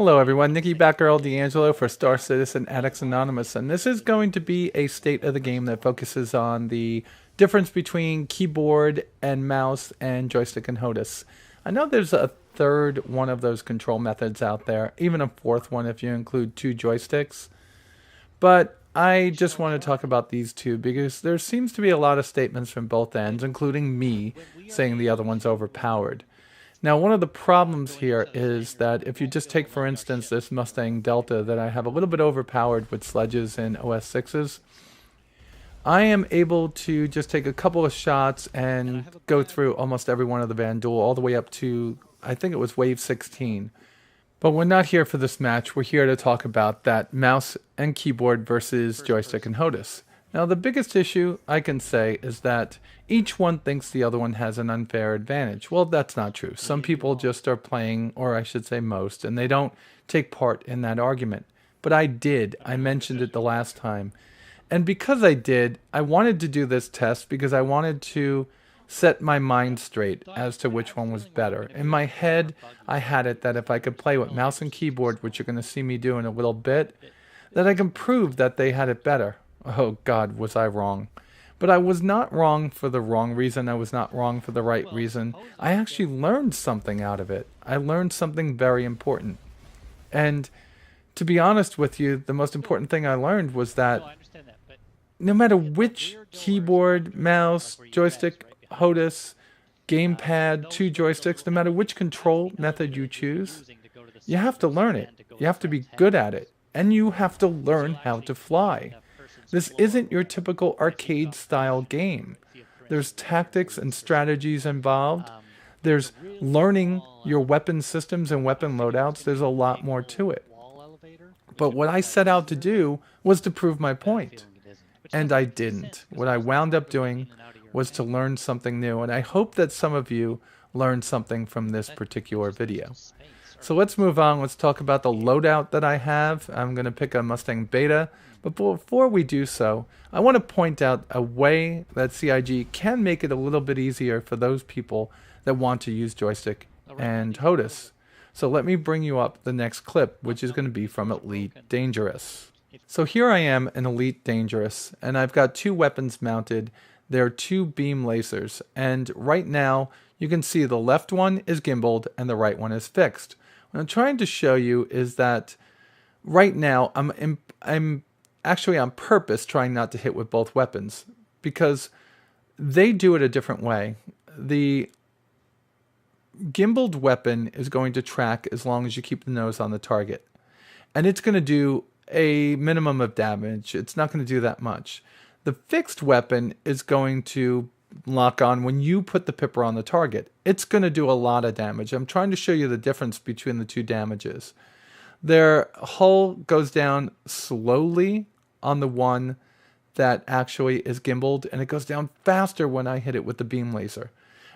Hello everyone, Nikki Batgirl D'Angelo for Star Citizen Addicts Anonymous, and this is going to be a state of the game that focuses on the difference between keyboard and mouse and joystick and HOTAS. I know there's a third one of those control methods out there, even a fourth one if you include two joysticks, but I just want to talk about these two because there seems to be a lot of statements from both ends, including me, saying the other one's overpowered. Now, one of the problems here is that if you just take, for instance, this Mustang Delta that I have a little bit overpowered with sledges and OS 6s, I am able to just take a couple of shots and go through almost every one of the Van Duel, all the way up to, I think it was wave 16. But we're not here for this match. We're here to talk about that mouse and keyboard versus joystick and HOTAS. Now, the biggest issue I can say is that each one thinks the other one has an unfair advantage. Well, that's not true. Some people just are playing, or I should say most, and they don't take part in that argument. But I did. I mentioned it the last time. And because I did, I wanted to do this test because I wanted to set my mind straight as to which one was better. In my head, I had it that if I could play with mouse and keyboard, which you're going to see me do in a little bit, that I can prove that they had it better. Oh God, was I wrong. But I was not wrong for the wrong reason. I was not wrong for the right reason. I actually learned something out of it. I learned something very important. And to be honest with you, the most important thing I learned was that no matter which keyboard, mouse, joystick, HOTAS, gamepad, two joysticks, no matter which control method you choose, you have to learn it. You have to be good at it. And you have to learn how to fly. This isn't your typical arcade-style game. There's tactics and strategies involved. There's learning your weapon systems and weapon loadouts. There's a lot more to it. But what I set out to do was to prove my point. And I didn't. What I wound up doing was to learn something new. And I hope that some of you learned something from this particular video. So let's move on. Let's talk about the loadout that I have. I'm going to pick a Mustang Beta. But before we do so, I want to point out a way that CIG can make it a little bit easier for those people that want to use joystick and HOTAS. So let me bring you up the next clip, which is going to be from Elite Dangerous. So here I am in Elite Dangerous, and I've got two weapons mounted. They're two beam lasers, and right now you can see the left one is gimbaled and the right one is fixed. What I'm trying to show you is that right now I'm actually on purpose trying not to hit with both weapons because they do it a different way. The gimbaled weapon is going to track as long as you keep the nose on the target, and it's going to do a minimum of damage. It's not going to do that much. The fixed weapon is going to lock on when you put the pipper on the target. It's going to do a lot of damage. I'm trying to show you the difference between the two damages. Their hull goes down slowly on the one that actually is gimbaled, and it goes down faster when I hit it with the beam laser.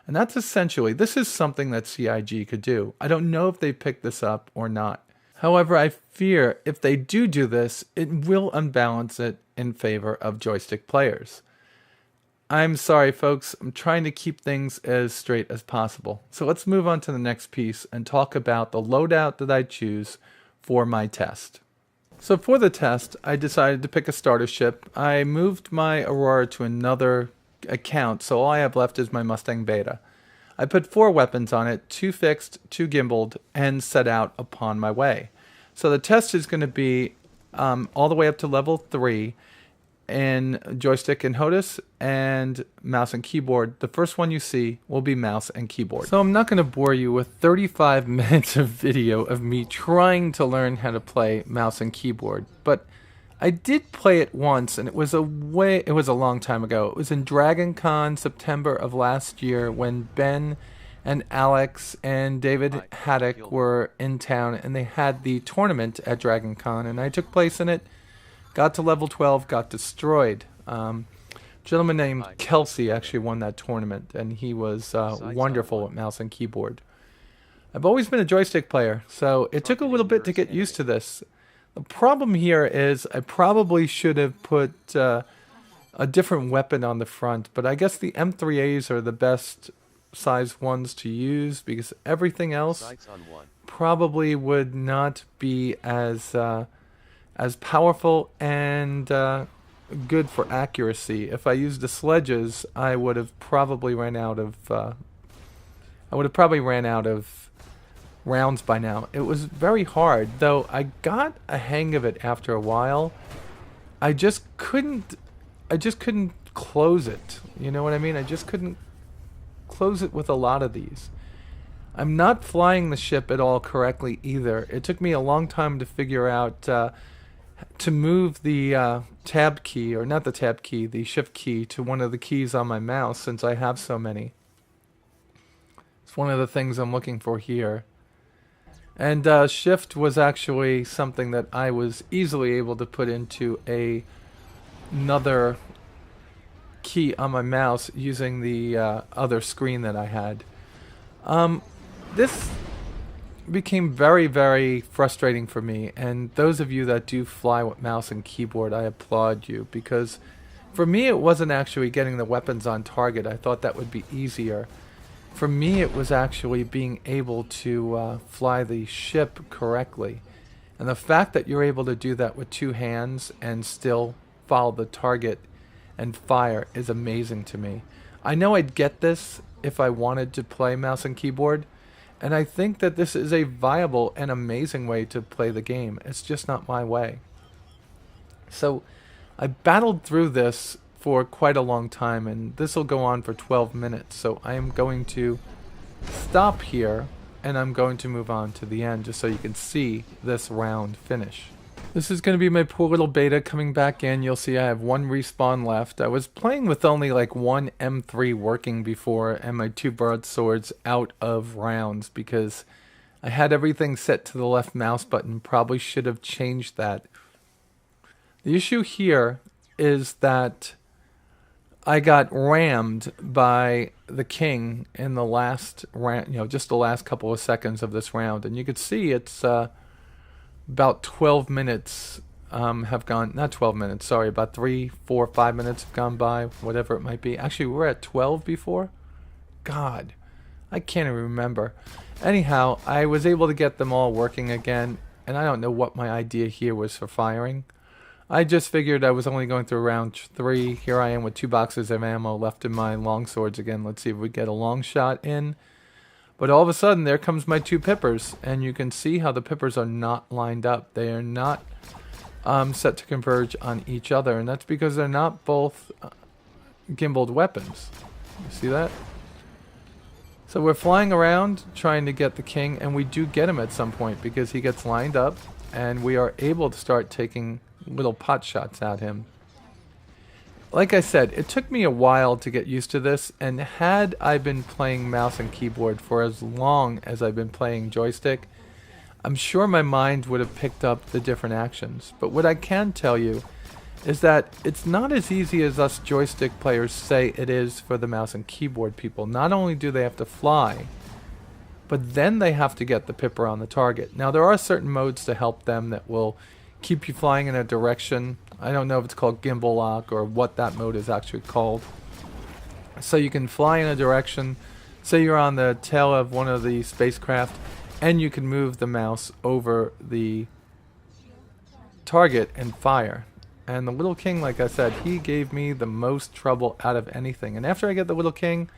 And that's essentially, this is something that CIG could do. I don't know if they picked this up or not. However, I fear if they do this, it will unbalance it in favor of joystick players. I'm sorry, folks. I'm trying to keep things as straight as possible. So let's move on to the next piece and talk about the loadout that I choose for my test. So for the test, I decided to pick a starter ship. I moved my Aurora to another account, so all I have left is my Mustang Beta. I put 4 weapons on it, 2 fixed, 2 gimbaled, and set out upon my way. So the test is going to be all the way up to level 3 in joystick and HOTAS and mouse and keyboard. The first one you see will be mouse and keyboard. So I'm not going to bore you with 35 minutes of video of me trying to learn how to play mouse and keyboard, but I did play it once, and it was a long time ago. It was in Dragon Con, September of last year, when Ben and Alex and David Haddock were in town, and they had the tournament at Dragon Con, and I took place in it, got to level 12, got destroyed. A gentleman named Kelsey actually won that tournament, and he was wonderful at mouse and keyboard. I've always been a joystick player, so it took a little bit to get used to this. The problem here is I probably should have put a different weapon on the front, but I guess the M3As are the best size ones to use because everything else probably would not be as powerful and good for accuracy. If I used the sledges, I would have probably ran out of rounds by now. It was very hard, though I got a hang of it after a while. I just couldn't close it. You know what I mean? I just couldn't close it with a lot of these. I'm not flying the ship at all correctly either. It took me a long time to figure out to move the tab key, or not the tab key, the shift key to one of the keys on my mouse, since I have so many. It's one of the things I'm looking for here. And shift was actually something that I was easily able to put into another key on my mouse using the other screen that I had. This became very, very frustrating for me, and those of you that do fly with mouse and keyboard, I applaud you, because for me it wasn't actually getting the weapons on target. I thought that would be easier. For me, it was actually being able to fly the ship correctly. And the fact that you're able to do that with two hands and still follow the target and fire is amazing to me. I know I'd get this if I wanted to play mouse and keyboard, and I think that this is a viable and amazing way to play the game. It's just not my way. So I battled through this for quite a long time, and this will go on for 12 minutes, so I am going to stop here and I'm going to move on to the end just so you can see this round finish. This is going to be my poor little beta coming back in. You'll see I have one respawn left. I was playing with only like one M3 working before and my two broadswords out of rounds because I had everything set to the left mouse button. Probably should have changed that. The issue here is that I got rammed by the king in the last round, just the last couple of seconds of this round. And you could see it's about 12 minutes have gone, not 12 minutes, sorry, about 3, 4, 5 minutes have gone by, whatever it might be. Actually, we were at 12 before? God, I can't even remember. Anyhow, I was able to get them all working again, and I don't know what my idea here was for firing. I just figured I was only going through round 3. Here I am with 2 boxes of ammo left in my long swords again. Let's see if we get a long shot in. But all of a sudden, there comes my 2 pippers, and you can see how the pippers are not lined up. They are not set to converge on each other, and that's because they're not both gimbaled weapons. You see that? So we're flying around trying to get the king, and we do get him at some point because he gets lined up, and we are able to start taking little pot shots at him. Like I said, it took me a while to get used to this, and had I been playing mouse and keyboard for as long as I've been playing joystick, I'm sure my mind would have picked up the different actions. But what I can tell you is that it's not as easy as us joystick players say it is for the mouse and keyboard people. Not only do they have to fly, but then they have to get the pipper on the target. Now there are certain modes to help them that will keep you flying in a direction. I don't know if it's called gimbal lock or what that mode is actually called. So you can fly in a direction, say you're on the tail of one of the spacecraft, and you can move the mouse over the target and fire. And the little king, like I said, he gave me the most trouble out of anything. And after I get the little king,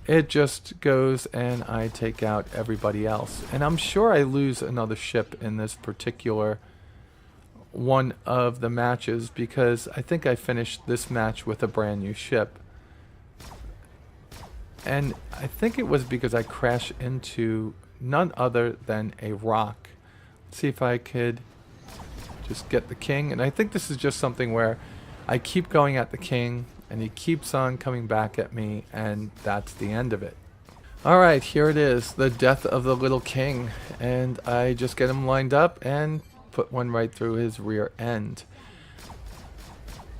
it just goes and I take out everybody else. And I'm sure I lose another ship in this particular one of the matches because I think I finished this match with a brand new ship. And I think it was because I crashed into none other than a rock. Let's see if I could just get the king. And I think this is just something where I keep going at the king and he keeps on coming back at me, and that's the end of it. Alright, here it is, the death of the little king. And I just get him lined up and put one right through his rear end.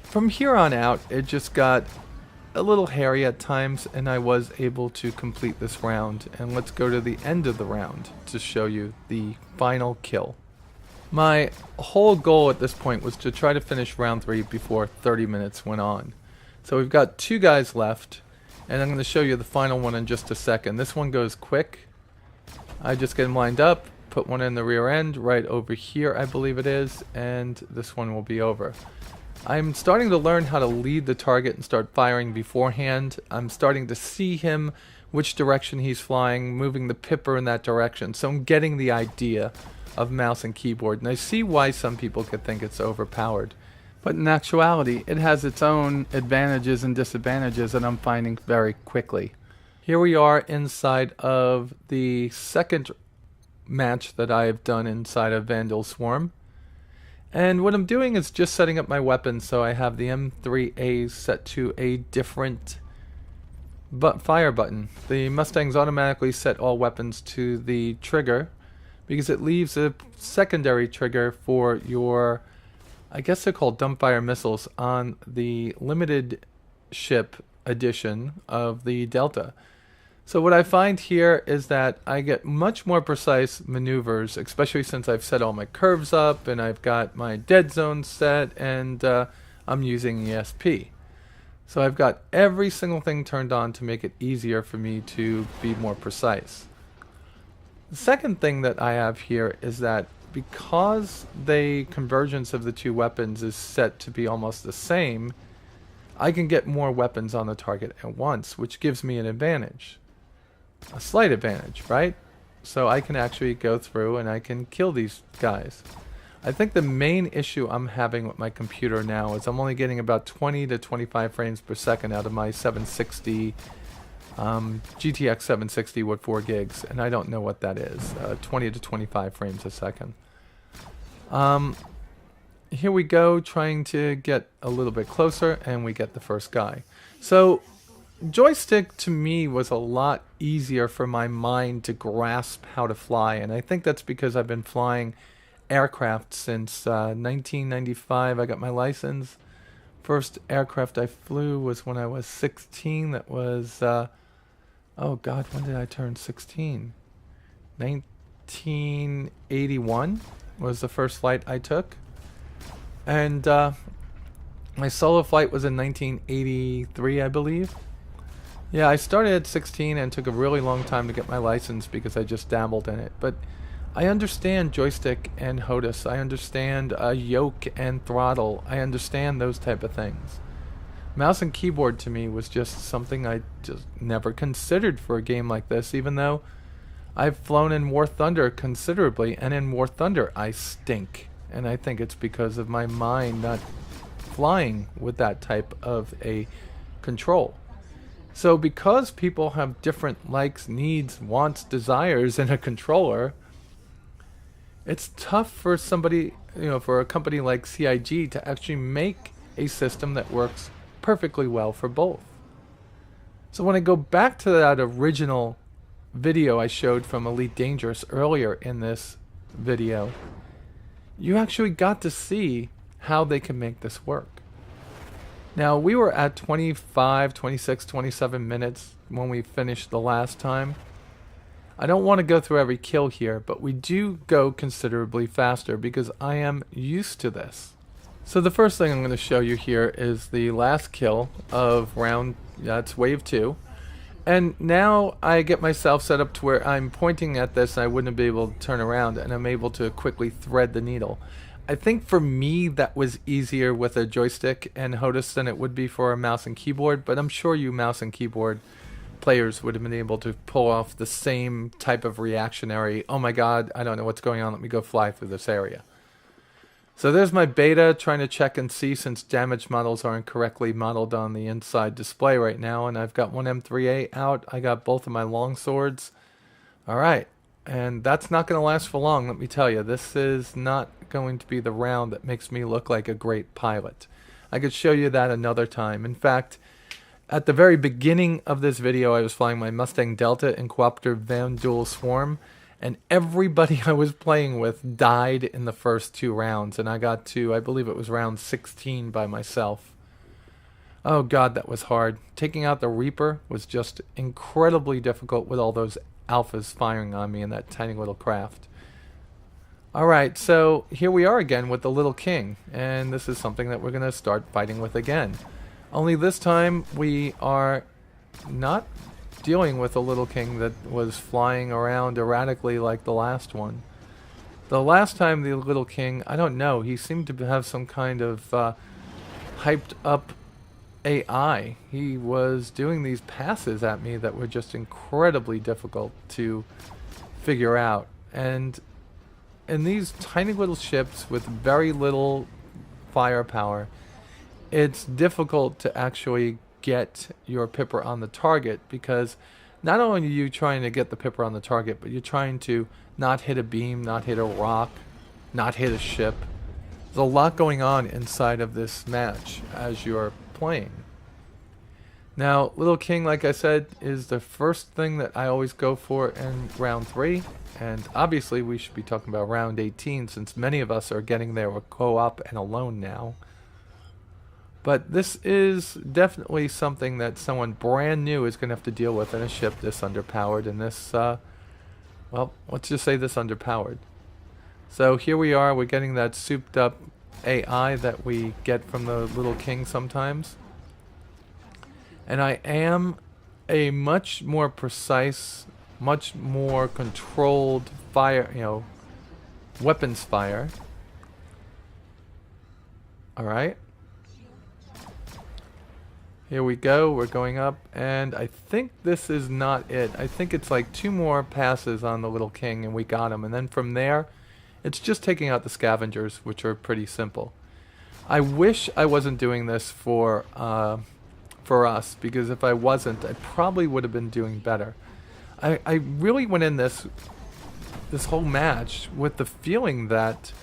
From here on out, it just got a little hairy at times, and I was able to complete this round. And let's go to the end of the round to show you the final kill. My whole goal at this point was to try to finish round 3 before 30 minutes went on. So we've got 2 guys left, and I'm going to show you the final one in just a second. This one goes quick. I just get them lined up, put one in the rear end, right over here I believe it is, and this one will be over. I'm starting to learn how to lead the target and start firing beforehand. I'm starting to see him, which direction he's flying, moving the pipper in that direction. So I'm getting the idea of mouse and keyboard, and I see why some people could think it's overpowered. But in actuality, it has its own advantages and disadvantages that I'm finding very quickly. Here we are inside of the second match that I have done inside of Vandal Swarm. And what I'm doing is just setting up my weapons, so I have the M3A set to a different fire button. The Mustangs automatically set all weapons to the trigger because it leaves a secondary trigger for your, I guess they're called dumbfire missiles, on the limited ship edition of the Delta. So what I find here is that I get much more precise maneuvers, especially since I've set all my curves up and I've got my dead zone set, and I'm using ESP. So I've got every single thing turned on to make it easier for me to be more precise. The second thing that I have here is that because the convergence of the two weapons is set to be almost the same, I can get more weapons on the target at once, which gives me an advantage. A slight advantage, right? So I can actually go through and I can kill these guys. I think the main issue I'm having with my computer now is I'm only getting about 20 to 25 frames per second out of my 760 GTX 760 with 4 gigs, and I don't know what that is. 20 to 25 frames a second. Here we go, trying to get a little bit closer, and we get the first guy. So joystick to me was a lot easier for my mind to grasp how to fly, and I think that's because I've been flying aircraft since 1995. I got my license. First aircraft I flew was when I was 16. That was oh god, when did I turn 16? 1981 was the first flight I took, and my solo flight was in 1983, I believe. Yeah, I started at 16 and took a really long time to get my license because I just dabbled in it. But I understand joystick and HOTAS. I understand yoke and throttle. I understand those type of things. Mouse and keyboard to me was just something I just never considered for a game like this, even though I've flown in War Thunder considerably, and in War Thunder I stink. And I think it's because of my mind not flying with that type of a control. So because people have different likes, needs, wants, desires in a controller, it's tough for somebody, for a company like CIG to actually make a system that works perfectly well for both. So when I go back to that original video I showed from Elite Dangerous earlier in this video, you actually got to see how they can make this work. Now, we were at 25, 26, 27 minutes when we finished the last time. I don't want to go through every kill here, but we do go considerably faster because I am used to this. So the first thing I'm going to show you here is the last kill of round, that's wave 2. And now I get myself set up to where I'm pointing at this and I wouldn't be able to turn around, and I'm able to quickly thread the needle. I think for me that was easier with a joystick and HOTAS than it would be for a mouse and keyboard, but I'm sure you mouse and keyboard players would have been able to pull off the same type of reactionary, oh my god, I don't know what's going on, let me go fly through this area. So there's my beta, trying to check and see since damage models aren't correctly modeled on the inside display right now, and I've got one M3A out, I got both of my long swords. Alright, and that's not going to last for long, let me tell you. This is not going to be the round that makes me look like a great pilot. I could show you that another time. In fact, at the very beginning of this video, I was flying my Mustang Delta in Cooperative Vandal Swarm, and everybody I was playing with died in the first 2 rounds, and I got to, I believe it was round 16 by myself. Oh god, that was hard. Taking out the Reaper was just incredibly difficult with all those alphas firing on me in that tiny little craft. Alright, so here we are again with the Little King, and this is something that we're going to start fighting with again. Only this time we are not dealing with a little king that was flying around erratically like the last one. The last time the little king, I don't know, he seemed to have some kind of hyped up AI. He was doing these passes at me that were just incredibly difficult to figure out. And in these tiny little ships with very little firepower, it's difficult to actually get your pipper on the target, because not only are you trying to get the pipper on the target, but you're trying to not hit a beam, not hit a rock, not hit a ship. There's a lot going on inside of this match as you're playing. Now, Little King, like I said, is the first thing that I always go for in round 3. And obviously we should be talking about round 18, since many of us are getting there with co-op and alone now. But this is definitely something that someone brand new is going to have to deal with in a ship this underpowered, and this, well, let's just say this underpowered. So here we are, we're getting that souped up AI that we get from the Little King sometimes. And I am a much more precise, much more controlled fire, weapons fire. Alright. Here we go, we're going up, and I think this is not it. I think it's like 2 more passes on the Little King and we got him. And then from there, it's just taking out the scavengers, which are pretty simple. I wish I wasn't doing this for us, because if I wasn't, I probably would have been doing better. I really went in this whole match with the feeling that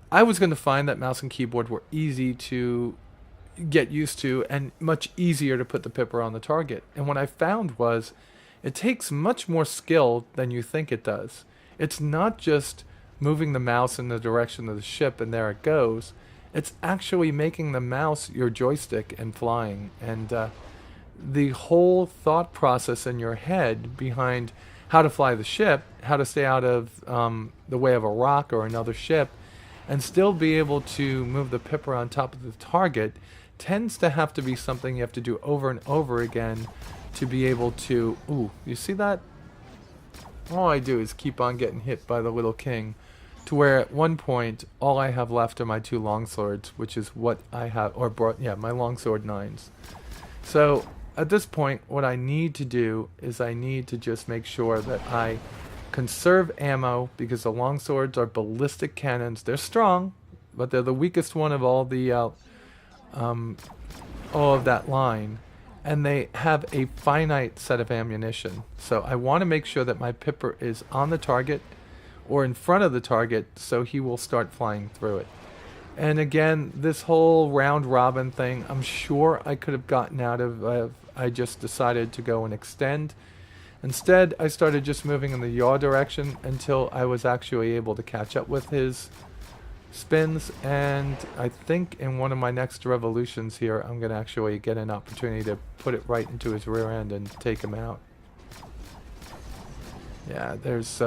I was going to find that mouse and keyboard were easy to get used to and much easier to put the pipper on the target. And what I found was it takes much more skill than you think it does. It's not just moving the mouse in the direction of the ship and there it goes. It's actually making the mouse your joystick and flying. And the whole thought process in your head behind how to fly the ship, how to stay out of the way of a rock or another ship, and still be able to move the pipper on top of the target, tends to have to be something you have to do over and over again to be able to... Ooh, you see that? All I do is keep on getting hit by the Little King, to where at one point all I have left are my 2 longswords, which is what I have, or my longsword 9s. So at this point, what I need to do is I need to just make sure that I conserve ammo, because the longswords are ballistic cannons. They're strong, but they're the weakest one of all of that line, and they have a finite set of ammunition. So I want to make sure that my pipper is on the target or in front of the target, so he will start flying through it. And again, this whole round robin thing, I'm sure I could have gotten out of. I just decided to go and extend. Instead, I started just moving in the yaw direction until I was actually able to catch up with his spins, and I think in one of my next revolutions here, I'm going to actually get an opportunity to put it right into his rear end and take him out. Yeah, there's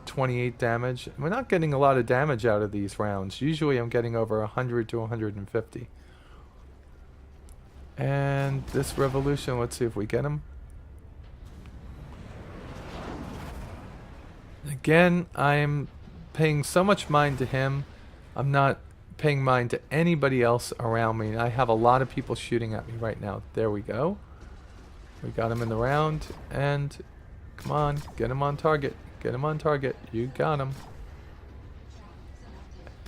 28 damage. We're not getting a lot of damage out of these rounds. Usually I'm getting over 100 to 150. And this revolution, let's see if we get him. Again, I'm paying so much mind to him. I'm not paying mind to anybody else around me. I have a lot of people shooting at me right now. There we go. We got him in the round, and come on, get him on target. Get him on target. You got him.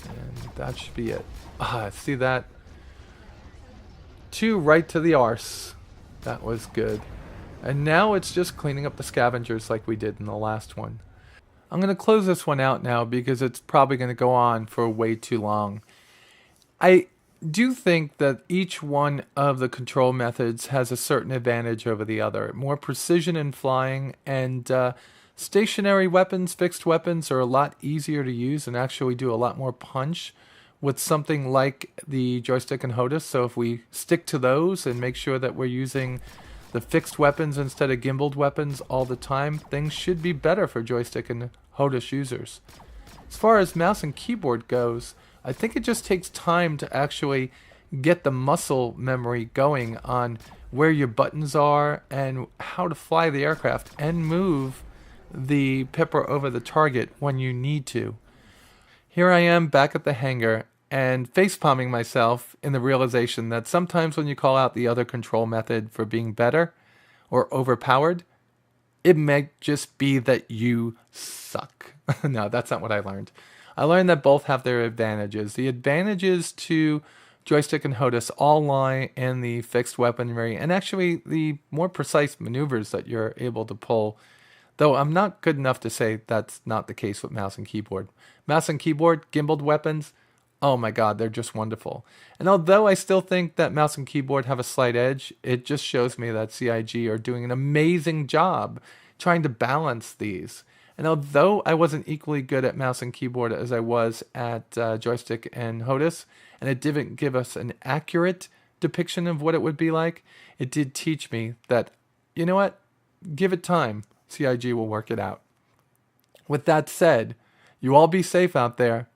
And that should be it. Ah, see that? 2 right to the arse. That was good. And now it's just cleaning up the scavengers like we did in the last one. I'm going to close this one out now because it's probably going to go on for way too long. I do think that each one of the control methods has a certain advantage over the other. More precision in flying, and stationary weapons, fixed weapons are a lot easier to use and actually do a lot more punch with something like the joystick and HOTAS. So if we stick to those and make sure that we're using the fixed weapons instead of gimbaled weapons all the time, things should be better for joystick and HOTAS users. As far as mouse and keyboard goes, I think it just takes time to actually get the muscle memory going on where your buttons are and how to fly the aircraft and move the pipper over the target when you need to. Here I am back at the hangar and facepalming myself in the realization that sometimes when you call out the other control method for being better or overpowered, it may just be that you suck. No, that's not what I learned. I learned that both have their advantages. The advantages to joystick and HOTAS all lie in the fixed weaponry and actually the more precise maneuvers that you're able to pull. Though I'm not good enough to say that's not the case with mouse and keyboard. Mouse and keyboard, gimbaled weapons, oh my god, they're just wonderful. And although I still think that mouse and keyboard have a slight edge, it just shows me that CIG are doing an amazing job trying to balance these. And although I wasn't equally good at mouse and keyboard as I was at joystick and HOTAS, and it didn't give us an accurate depiction of what it would be like, it did teach me that, you know what, give it time. CIG will work it out. With that said, you all be safe out there,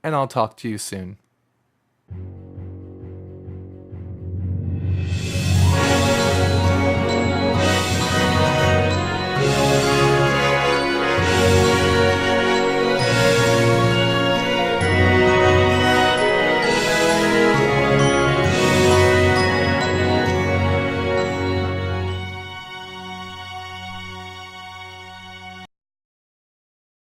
and I'll talk to you soon.